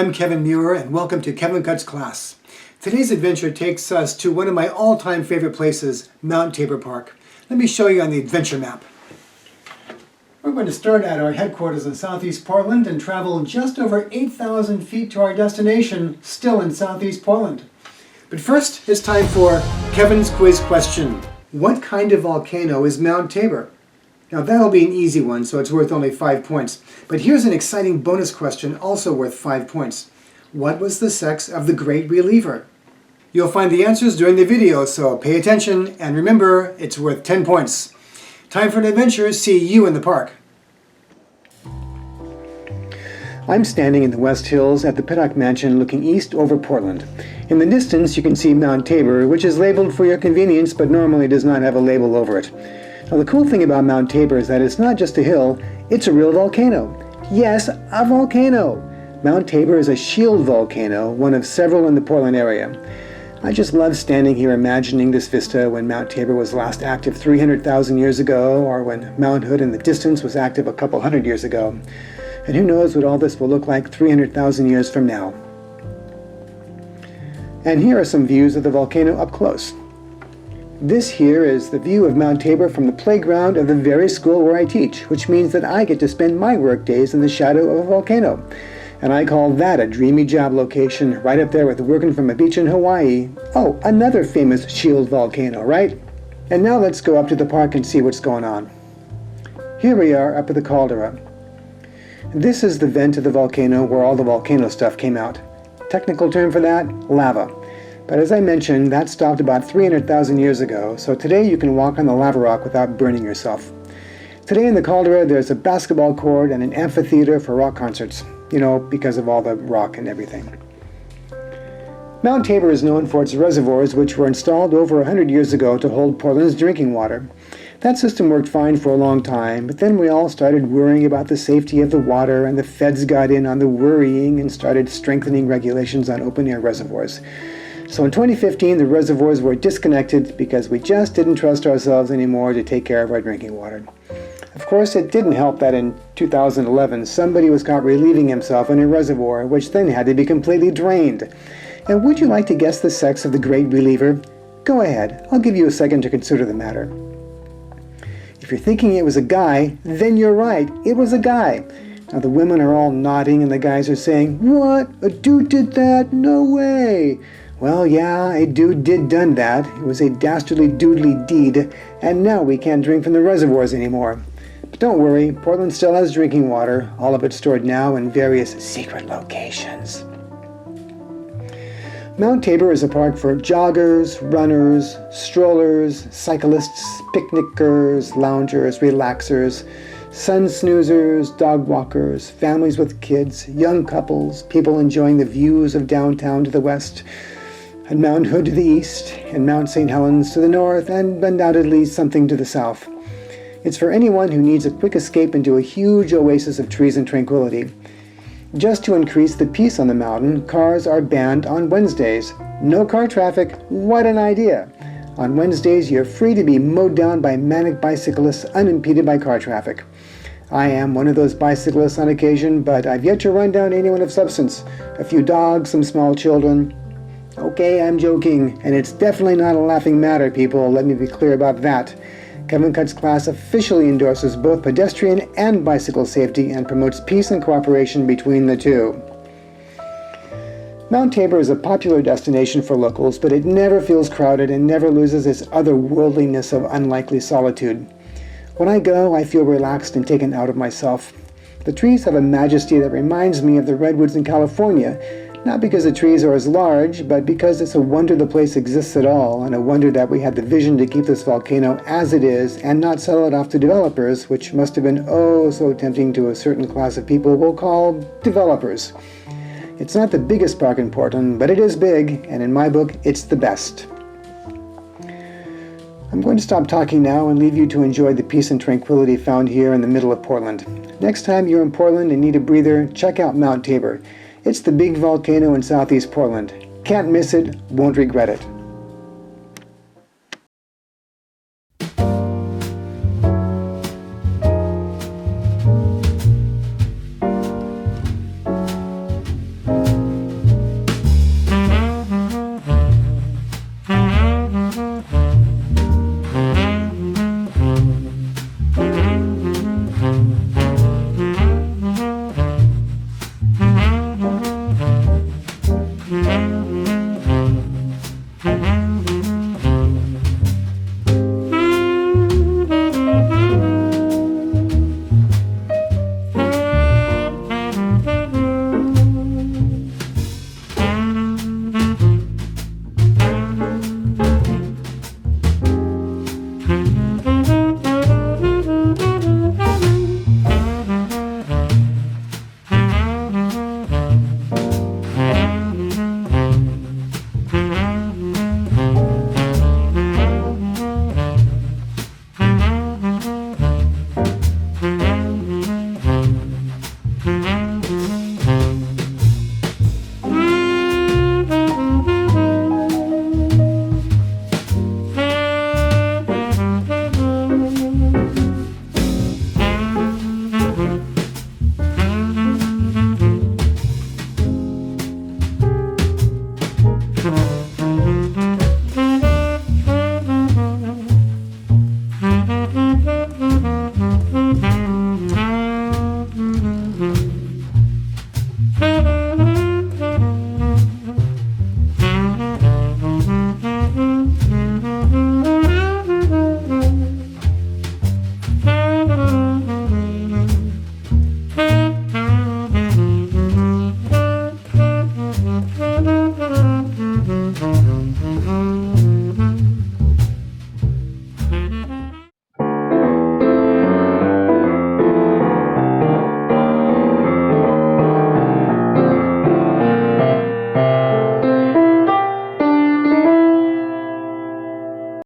I'm Kevin Muir, and welcome to Kevin Cuts Class. Today's adventure takes us to one of my all-time favorite places, Mount Tabor Park. Let me show you on the adventure map. We're going to start at our headquarters in southeast Portland and travel just over 8,000 feet to our destination, still in southeast Portland. But first, it's time for Kevin's quiz question. What kind of volcano is Mount Tabor? Now that'll be an easy one, so it's worth only 5 points. But here's an exciting bonus question, also worth 5 points. What was the sex of the Great Reliever? You'll find the answers during the video, so pay attention, and remember, it's worth 10 points. Time for an adventure. See you in the park. I'm standing in the West Hills at the Pittock Mansion looking east over Portland. In the distance you can see Mount Tabor, which is labeled for your convenience but normally does not have a label over it. Now the cool thing about Mount Tabor is that it's not just a hill, it's a real volcano. Yes, a volcano! Mount Tabor is a shield volcano, one of several in the Portland area. I just love standing here imagining this vista when Mount Tabor was last active 300,000 years ago, or when Mount Hood in the distance was active a couple hundred years ago. And who knows what all this will look like 300,000 years from now. And here are some views of the volcano up close. This here is the view of Mount Tabor from the playground of the very school where I teach, which means that I get to spend my work days in the shadow of a volcano. And I call that a dreamy job location, right up there with working from a beach in Hawaii. Oh, another famous shield volcano, right? And now let's go up to the park and see what's going on. Here we are up at the caldera. This is the vent of the volcano where all the volcano stuff came out. Technical term for that, lava. But as I mentioned, that stopped about 300,000 years ago, so today you can walk on the lava rock without burning yourself. Today in the caldera there's a basketball court and an amphitheater for rock concerts, you know, because of all the rock and everything. Mount Tabor is known for its reservoirs, which were installed over 100 years ago to hold Portland's drinking water. That system worked fine for a long time, but then we all started worrying about the safety of the water, and the feds got in on the worrying and started strengthening regulations on open-air reservoirs. So in 2015, the reservoirs were disconnected because we just didn't trust ourselves anymore to take care of our drinking water. Of course, it didn't help that in 2011, somebody was caught relieving himself in a reservoir, which then had to be completely drained. And would you like to guess the sex of the Great Reliever? Go ahead, I'll give you a second to consider the matter. If you're thinking it was a guy, then you're right, it was a guy. Now the women are all nodding and the guys are saying, "What? A dude did that? No way!" Well, yeah, a dude did done that. It was a dastardly doodly deed, and now we can't drink from the reservoirs anymore. But don't worry, Portland still has drinking water, all of it stored now in various secret locations. Mount Tabor is a park for joggers, runners, strollers, cyclists, picnickers, loungers, relaxers, sun snoozers, dog walkers, families with kids, young couples, people enjoying the views of downtown to the west, and Mount Hood to the east, and Mount St. Helens to the north, and undoubtedly something to the south. It's for anyone who needs a quick escape into a huge oasis of trees and tranquility. Just to increase the peace on the mountain, cars are banned on Wednesdays. No car traffic, what an idea! On Wednesdays, you're free to be mowed down by manic bicyclists unimpeded by car traffic. I am one of those bicyclists on occasion, but I've yet to run down anyone of substance. A few dogs, some small children. Okay, I'm joking, and it's definitely not a laughing matter, people. Let me be clear about that. Kevin Cuts Class officially endorses both pedestrian and bicycle safety and promotes peace and cooperation between the two. Mount Tabor is a popular destination for locals, but it never feels crowded and never loses its otherworldliness of unlikely solitude. When I go, I feel relaxed and taken out of myself. The trees have a majesty that reminds me of the redwoods in California, not because the trees are as large, but because it's a wonder the place exists at all, and a wonder that we had the vision to keep this volcano as it is and not sell it off to developers, which must have been oh so tempting to a certain class of people we'll call developers. It's not the biggest park in Portland, but it is big, and in my book, it's the best. I'm going to stop talking now and leave you to enjoy the peace and tranquility found here in the middle of Portland. Next time you're in Portland and need a breather, check out Mount Tabor. It's the big volcano in southeast Portland. Can't miss it, won't regret it. you.